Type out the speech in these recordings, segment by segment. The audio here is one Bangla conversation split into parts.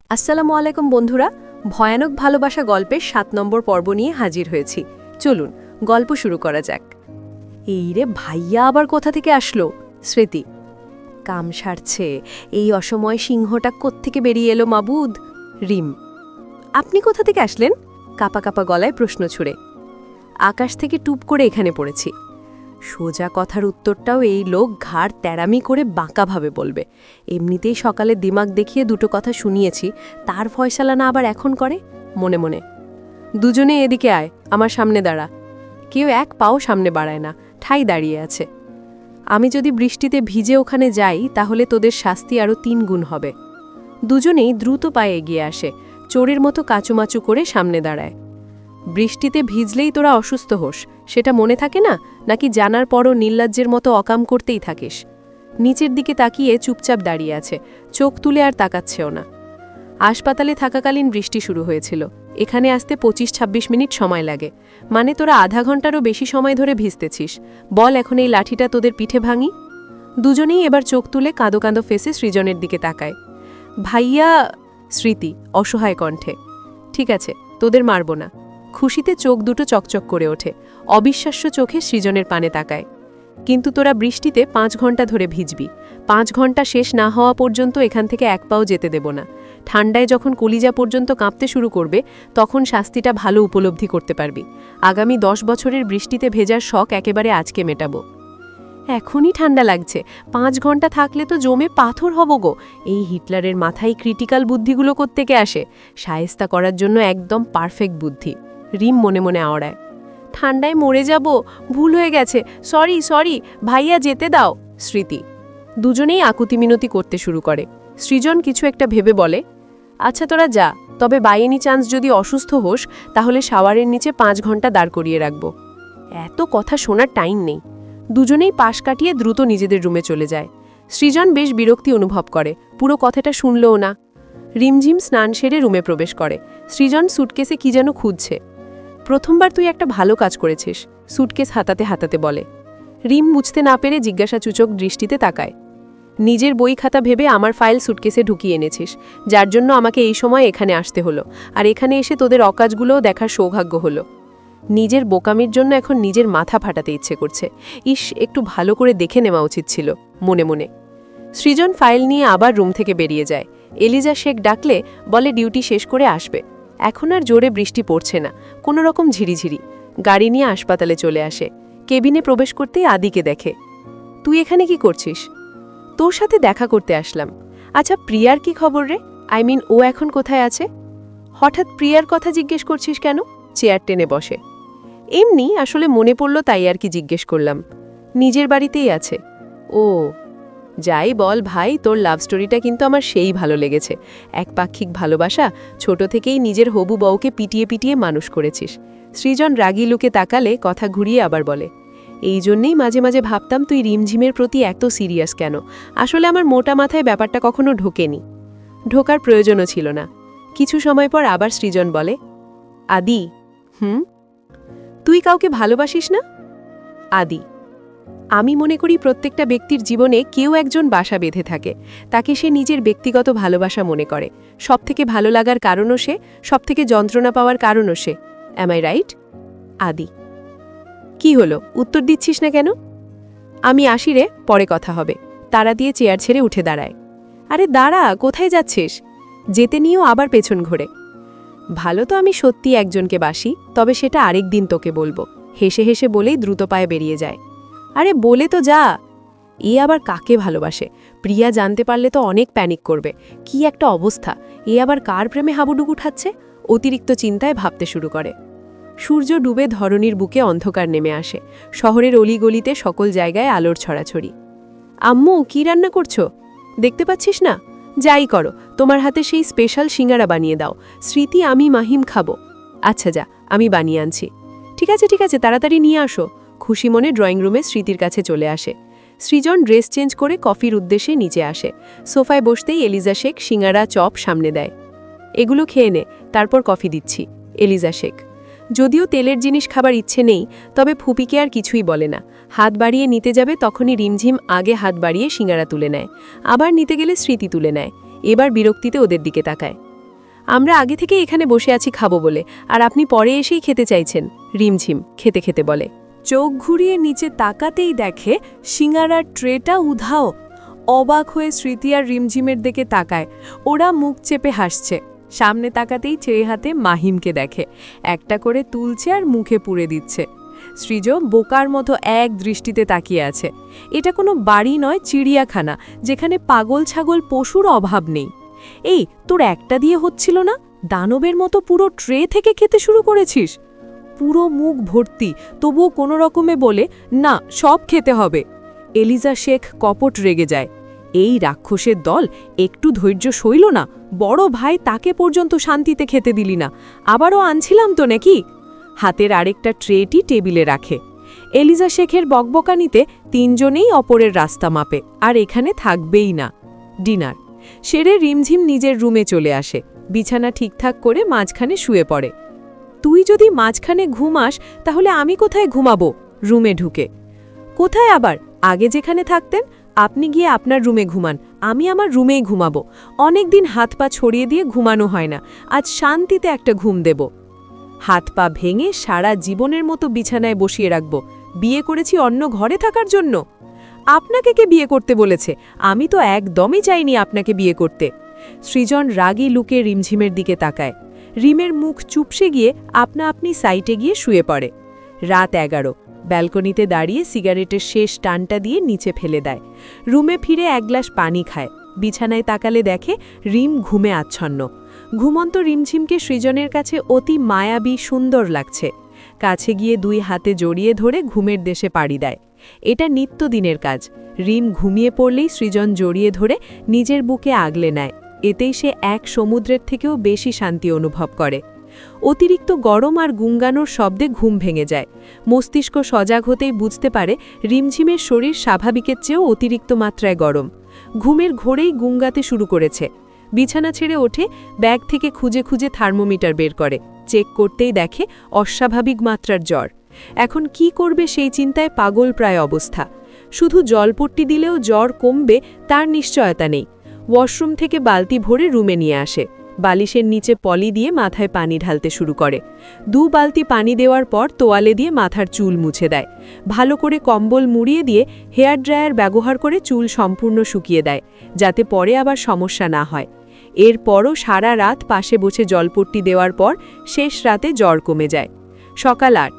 আসসালামু আলাইকুম বন্ধুরা, ভয়ানক ভালোবাসা গল্পের ৭ নম্বর পর্ব নিয়ে হাজির হয়েছি। চলুন গল্প শুরু করা যাক। এই রে, ভাইয়া আবার কোথা থেকে আসলো? স্মৃতি। কাম সারছে, এই অসময়ে সিংহটা কোত্থেকে বেরিয়ে এলো মাবুদ? রিম। আপনি কোথা থেকে আসলেন? কাপা কাপা গলায় প্রশ্ন ছুড়ে। আকাশ থেকে টুপ করে এখানে পড়েছি। সোজা কথার উত্তরটাও এই লোক ঘাড় তেড়ামি করে বাঁকাভাবে বলবে। এমনিতেই সকালে দিমাগ দেখিয়ে দুটো কথা শুনিয়েছি, তার ফয়সালা না আবার এখন করে। মনে মনে দুজনে এদিকে আয়, আমার সামনে দাঁড়া। কেউ এক পাও সামনে বাড়ায় না, ঠাই দাঁড়িয়ে আছে। আমি যদি বৃষ্টিতে ভিজে ওখানে যাই তাহলে তোদের শাস্তি আরও ৩ গুণ হবে। দুজনেই দ্রুত পায়ে এগিয়ে আসে, চোরের মতো কাচুমাচু করে সামনে দাঁড়ায়। বৃষ্টিতে ভিজলেই তোরা অসুস্থ হোস, সেটা মনে থাকে না, নাকি জানার পরও নির্লজ্জের মতো অকাম করতেই থাকিস? নিচের দিকে তাকিয়ে চুপচাপ দাঁড়িয়ে আছে, চোখ তুলে আর তাকাচ্ছেও না। হাসপাতালে থাকাকালীন বৃষ্টি শুরু হয়েছিল। এখানে আসতে ২৫-২৬ মিনিট সময় লাগে, মানে তোরা আধা ঘন্টারও বেশি সময় ধরে ভিজতেছিস। বল এখন এই লাঠিটা তোদের পিঠে ভাঙি? দুজনেই এবার চোখ তুলে কাঁদো কাঁদো ফেসে সৃজনের দিকে তাকায়। ভাইয়া। স্মৃতি অসহায় কণ্ঠে। ঠিক আছে, তোদের মারব না। খুশিতে চোখ দুটো চকচক করে ওঠে, অবিশ্বাস্য চোখে সৃজনের পানে তাকায়। কিন্তু তোরা বৃষ্টিতে ৫ ঘন্টা ধরে ভিজবি। ৫ ঘন্টা শেষ না হওয়া পর্যন্ত এখান থেকে এক পাও যেতে দেব না। ঠান্ডায় যখন কলিজা পর্যন্ত কাঁপতে শুরু করবে, তখন শাস্তিটা ভালো উপলব্ধি করতে পারবি। আগামী ১০ বছরের বৃষ্টিতে ভেজার শখ একেবারে আজকে মেটাবো। এখনই ঠান্ডা লাগছে, ৫ ঘন্টা থাকলে তো জমে পাথর হব গো। এই হিটলারের মাথায় ক্রিটিক্যাল বুদ্ধিগুলো কোত্থেকে আসে? শায়েস্তা করার জন্য একদম পারফেক্ট বুদ্ধি। রিম মনে মনে আওড়ায়। ঠান্ডায় মরে যাব, ভুল হয়ে গেছে, সরি ভাইয়া যেতে দাও। স্মৃতি। দুজনেই আকুতি মিনতি করতে শুরু করে। সৃজন কিছু একটা ভেবে বলে, আচ্ছা তোরা যা, তবে বাই এনি চান্স যদি অসুস্থ হোস তাহলে শাওয়ারের নিচে ৫ ঘন্টা দাঁড় করিয়ে রাখব। এত কথা শোনার টাইম নেই। দুজনেই পাশ কাটিয়ে দ্রুত নিজেদের রুমে চলে যায়। সৃজন বেশ বিরক্তি অনুভব করে, পুরো কথাটা শুনলও না। রিমঝিম স্নান সেরে রুমে প্রবেশ করে। সৃজন সুটকেসে কি যেন খুঁজছে। প্রথমবার তুই একটা ভালো কাজ করেছিস, সুটকেস হাতাতে হাতাতে বলে। রিম বুঝতে না পেরে জিজ্ঞাসাসূচক দৃষ্টিতে তাকায়। নিজের বই খাতা ভেবে আমার ফাইল সুটকেসে ঢুকিয়ে এনেছিস, যার জন্য আমাকে এই সময় এখানে আসতে হলো, আর এখানে এসে তোদের অকাজগুলোও দেখার সৌভাগ্য হলো। নিজের বোকামির জন্য এখন নিজের মাথা ফাটাতে ইচ্ছে করছে। ইস, একটু ভালো করে দেখে নেওয়া উচিত ছিল, মনে মনে। সৃজন ফাইল নিয়ে আবার রুম থেকে বেরিয়ে যায়। এলিজা শেখ ডাকলে বলে ডিউটি শেষ করে আসবে। এখন আর জোরে বৃষ্টি পড়ছে না, কোনো রকম ঝিরিঝিরি। গাড়ি নিয়ে হাসপাতালে চলে আসে। কেবিনে প্রবেশ করতেই আদিকে দেখে। তুই এখানে কি করছিস? তোর সাথে দেখা করতে আসলাম। আচ্ছা, প্রিয়ার কি খবর রে? আই মিন, ও এখন কোথায় আছে? হঠাৎ প্রিয়ার কথা জিজ্ঞেস করছিস কেন? চেয়ার টেনে বসে। এমনি, আসলে মনে পড়ল তাই আর কি জিজ্ঞেস করলাম। নিজের বাড়িতেই আছে। ও, যাই বল ভাই, তোর লাভ স্টোরিটা কিন্তু আমার সেই ভালো লেগেছে। একপাক্ষিক ভালোবাসা, ছোট থেকেই নিজের হবু বউকে পিটিয়ে পিটিয়ে মানুষ করেছিস। সৃজন রাগী লুকে তাকালে কথা ঘুরিয়ে আবার বলে, এই জন্যেই মাঝে মাঝে ভাবতাম তুই রিমঝিমের প্রতি এত সিরিয়াস কেন। আসলে আমার মোটা মাথায় ব্যাপারটা কখনো ঢোকেনি। ঢোকার প্রয়োজনও ছিল না। কিছু সময় পর আবার সৃজন বলে, আদি। তুই কাউকে ভালোবাসিস না? আদি। আমি মনে করি প্রত্যেকটা ব্যক্তির জীবনে কেউ একজন বাসা বেঁধে থাকে, তাকে সে নিজের ব্যক্তিগত ভালোবাসা মনে করে। সবথেকে ভালো লাগার কারণও সে, সবথেকে যন্ত্রণা পাওয়ার কারণও সে। Am I right? আদি। কি হলো, উত্তর দিচ্ছিস না কেন? আমি আসি রে, পরে কথা হবে। তারা দিয়ে চেয়ার ছেড়ে উঠে দাঁড়ায়। আরে দাঁড়া, কোথায় যাচ্ছিস? যেতে নিয়েও আবার পেছন ঘোরে। ভালো তো আমি সত্যি একজনকে বাসি, তবে সেটা আরেক দিন তোকে বলবো। হেসে হেসে বলেই দ্রুত পায়ে বেরিয়ে যায়। আরে বলে তো যা। এ আবার কাকে ভালোবাসে? প্রিয়া জানতে পারলে তো অনেক প্যানিক করবে। কি একটা অবস্থা! এ আবার কার প্রেমে হাবুডুবু ঠাচ্ছে? অতিরিক্ত চিন্তায় ভাবতে শুরু করে। সূর্য ডুবে ধরণীর বুকে অন্ধকার নেমে আসে। শহরের অলিগলিতে সকল জায়গায় আলোর ছড়াছড়ি। আম্মু, কি রান্না করছো? দেখতে পাচ্ছিস না? যাই করো, তোমার হাতে সেই স্পেশাল সিঙ্গারা বানিয়ে দাও। স্মৃতি, আমি মাহিম খাবো। আচ্ছা যা, আমি বানিয়ে আনছি। ঠিক আছে, তাড়াতাড়ি নিয়ে আসো। খুশি মনে ড্রয়িং রুমে স্মৃতির কাছে চলে আসে। সৃজন ড্রেস চেঞ্জ করে কফির উদ্দেশ্যে নিচে আসে। সোফায় বসতেই এলিজা শেখ সিঙ্গারা চপ সামনে দেয়। এগুলো খেয়ে নে, তারপর কফি দিচ্ছি। এলিজা শেখ। যদিও তেলের জিনিস খাবার ইচ্ছে নেই, তবে ফুপিকে আর কিছুই বলে না। হাত বাড়িয়ে নিতে যাবে তখনই রিমঝিম আগে হাত বাড়িয়ে সিঙ্গারা তুলে নেয়। আবার নিতে গেলে স্মৃতি তুলে নেয়। এবার বিরক্তিতে ওদের দিকে তাকায়। আমরা আগে থেকে এখানে বসে আছি খাবো বলে, আর আপনি পরে এসেই খেতে চাইছেন, রিমঝিম খেতে খেতে বলে। চোখ ঘুরিয়ে নিচে তাকাতেই দেখে সিঙ্গারার ট্রেটা উধাও। অবাক হয়ে স্মৃতি আর রিমঝিমের দিকে তাকায়। ওরা মুখ চেপে হাসছে। সামনে তাকাতেই চেয়ে হাতে মাহিমকে দেখে, একটা করে তুলছে আর মুখে পুরে দিচ্ছে। সৃজ বোকার মতো এক দৃষ্টিতে তাকিয়ে আছে। এটা কোনো বাড়ি নয়, চিড়িয়াখানা, যেখানে পাগল ছাগল পশুর অভাব নেই। এই তোর একটা দিয়ে হচ্ছিল না? দানবের মতো পুরো ট্রে থেকে খেতে শুরু করেছিস। পুরো মুখ ভর্তি, তবুও কোনো রকমে বলে, না সব খেতে হবে। এলিজা শেখ কপট রেগে যায়। এই রাক্ষসের দল, একটু ধৈর্য সইল না? বড় ভাই তাকে পর্যন্ত শান্তিতে খেতে দিলি না, আবারও আনছিলাম তো নাকি? হাতের আরেকটা ট্রেটি টেবিলে রাখে। এলিজা শেখের বকবকানিতে তিনজনেই অপরের রাস্তা মাপে, আর এখানে থাকবেই না। ডিনার সেরে রিমঝিম নিজের রুমে চলে আসে। বিছানা ঠিকঠাক করে মাঝখানে শুয়ে পড়ে। তুই যদি মাঝখানে ঘুমাস তাহলে আমি কোথায় ঘুমাবো? রুমে ঢুকে। কোথায় আবার? আগে যেখানে থাকতেন। আপনি গিয়ে আপনার রুমে ঘুমান, আমি আমার রুমেই ঘুমাবো। অনেকদিন হাত পা ছড়িয়ে দিয়ে ঘুমানো হয় না, আজ শান্তিতে একটা ঘুম দেব। হাত পা ভেঙে সারা জীবনের মতো বিছানায় বসিয়ে রাখব। বিয়ে করেছি অন্য ঘরে থাকার জন্য? আপনাকে কে বিয়ে করতে বলেছে? আমি তো একদমই চাইনি আপনাকে বিয়ে করতে। সৃজন রাগী লুকে রিমঝিমের দিকে তাকায়। রিমের মুখ চুপসে গিয়ে আপনা আপনি সাইটে গিয়ে শুয়ে পড়ে। রাত 11। ব্যালকনিতে দাঁড়িয়ে সিগারেটের শেষ টানটা দিয়ে নিচে ফেলে দেয়। রুমে ফিরে এক গ্লাস পানি খায়। বিছানায় তাকালে দেখে রিম ঘুমে আচ্ছন্ন। ঘুমন্ত রিমঝিমকে সৃজনের কাছে অতি মায়াবী সুন্দর লাগছে। কাছে গিয়ে দুই হাতে জড়িয়ে ধরে ঘুমের দেশে পাড়ি দেয়। এটা নিত্যদিনের কাজ। রিম ঘুমিয়ে পড়লেই সৃজন জড়িয়ে ধরে নিজের বুকে আগলে নেয়। এতেই সে এক সমুদ্রের থেকেও বেশি শান্তি অনুভব করে। অতিরিক্ত গরম আর গুঙ্গানোর শব্দে ঘুম ভেঙে যায়। মস্তিষ্ক সজাগ হতেই বুঝতে পারে রিমঝিমের শরীর স্বাভাবিকের চেয়েও অতিরিক্ত মাত্রায় গরম। ঘুমের ঘোরেই গুঙ্গাতে শুরু করেছে। বিছানা ছেড়ে ওঠে, ব্যাগ থেকে খুঁজে খুঁজে থার্মোমিটার বের করে। চেক করতেই দেখে অস্বাভাবিক মাত্রার জ্বর। এখন কি করবে সেই চিন্তায় পাগল প্রায় অবস্থা। শুধু জলপট্টি দিলেও জ্বর কমবে তার নিশ্চয়তা নেই। ওয়াশরুম থেকে বালতি ভরে রুমে নিয়ে আসে। বালিশের নিচে পলি দিয়ে মাথায় পানি ঢালতে শুরু করে। 2 বালতি পানি দেওয়ার পর তোয়ালে দিয়ে মাথার চুল মুছে দেয়। ভালো করে কম্বল মুড়িয়ে দিয়ে হেয়ার ড্রায়ার ব্যবহার করে চুল সম্পূর্ণ শুকিয়ে দেয়, যাতে পরে আবার সমস্যা না হয়। এরপরও সারা রাত পাশে বসে জলপট্টি দেওয়ার পর শেষ রাতে জ্বর কমে যায়। সকাল 8।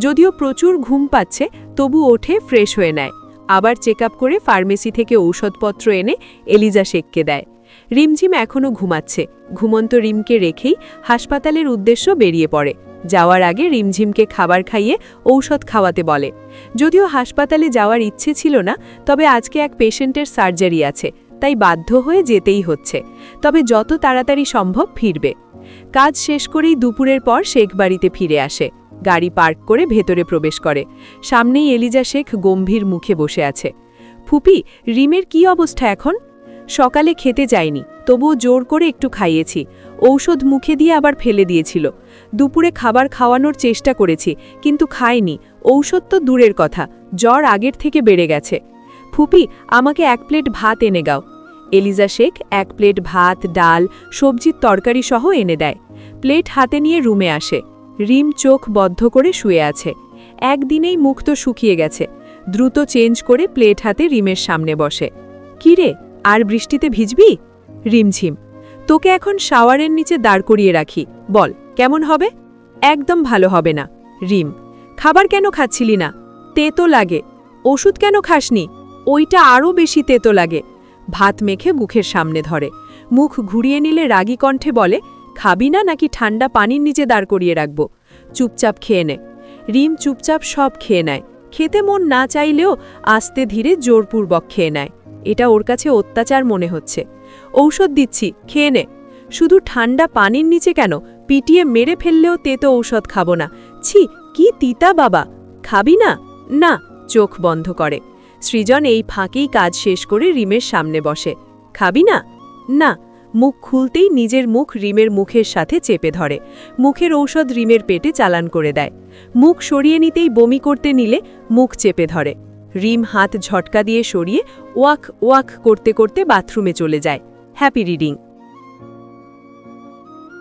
যদিও প্রচুর ঘুম পাচ্ছে, তবু ওঠে, ফ্রেশ হয়ে নেয়। আবার চেক করে ফার্মেসি থেকে ঔষধপত্র এনে এলিজা শেখকে দেয়। রিমঝিম এখনও ঘুমাচ্ছে। ঘুমন্ত রিমকে রেখেই হাসপাতালের উদ্দেশ্য বেরিয়ে পড়ে। যাওয়ার আগে রিমঝিমকে খাবার খাইয়ে ঔষধ খাওয়াতে বলে। যদিও হাসপাতালে যাওয়ার ইচ্ছে ছিল না, তবে আজকে এক পেশেন্টের সার্জারি আছে, তাই বাধ্য হয়ে যেতেই হচ্ছে। তবে যত তাড়াতাড়ি সম্ভব ফিরবে। কাজ শেষ করেই দুপুরের পর শেখ বাড়িতে ফিরে আসে। গাড়ি পার্ক করে ভেতরে প্রবেশ করে। সামনেই এলিজা শেখ গম্ভীর মুখে বসে আছে। ফুপি, রিমের কি অবস্থা এখন? সকালে খেতে যায়নি, তবুও জোর করে একটু খাইয়েছি। ঔষধ মুখে দিয়ে আবার ফেলে দিয়েছিল। দুপুরে খাবার খাওয়ানোর চেষ্টা করেছি, কিন্তু খায়নি। ঔষধ তো দূরের কথা, জ্বর আগের থেকে বেড়ে গেছে। ফুপি, আমাকে 1 প্লেট ভাত এনে গাও। এলিজা শেখ 1 প্লেট ভাত, ডাল, সবজির তরকারি সহ এনে দেয়। প্লেট হাতে নিয়ে রুমে আসে। রিম চোখ বদ্ধ করে শুয়ে আছে। একদিনেই মুখ তো শুকিয়ে গেছে। দ্রুত চেঞ্জ করে প্লেট হাতে রিমের সামনে বসে। কি রে, আর বৃষ্টিতে ভিজবি? রিমঝিম, তোকে এখন শাওয়ারের নিচে দাঁড় করিয়ে রাখি, বল কেমন হবে? একদম ভালো হবে না। রিম, খাবার কেন খাচ্ছিলি না? তেতো লাগে। ওষুধ কেন খাসনি? ওইটা আরও বেশি তেতো লাগে। ভাত মেখে মুখের সামনে ধরে। মুখ ঘুরিয়ে নিলে রাগী কণ্ঠে বলে, খাবি না নাকি ঠান্ডা পানির নিচে দাঁড় করিয়ে রাখব? চুপচাপ খেয়ে নে। রিম চুপচাপ সব খেয়ে নেয়। খেতে মন না চাইলেও আস্তে ধীরে জোরপূর্বক খেয়ে নেয়। এটা ওর কাছে অত্যাচার মনে হচ্ছে। ঔষধ দিচ্ছি, খেয়ে নে। শুধু ঠান্ডা পানির নিচে কেন, পিটিয়ে মেরে ফেললেও তেতো ঔষধ খাবো না। ছি, কি তিতা বাবা। খাবি না? না। চোখ বন্ধ করে। সৃজন এই ফাঁকেই কাজ শেষ করে রিমের সামনে বসে। খাবি না? না। মুখ খুলতেই নিজের মুখ রিমের মুখের সাথে চেপে ধরে। মুখের ঔষধ রিমের পেটে চালান করে দেয়। মুখ সরিয়ে নিতেই বমি করতে নিলে মুখ চেপে ধরে। রিম হাত ঝটকা দিয়ে সরিয়ে ওয়াক ওয়াক করতে করতে বাথরুমে চলে যায়। Happy reading.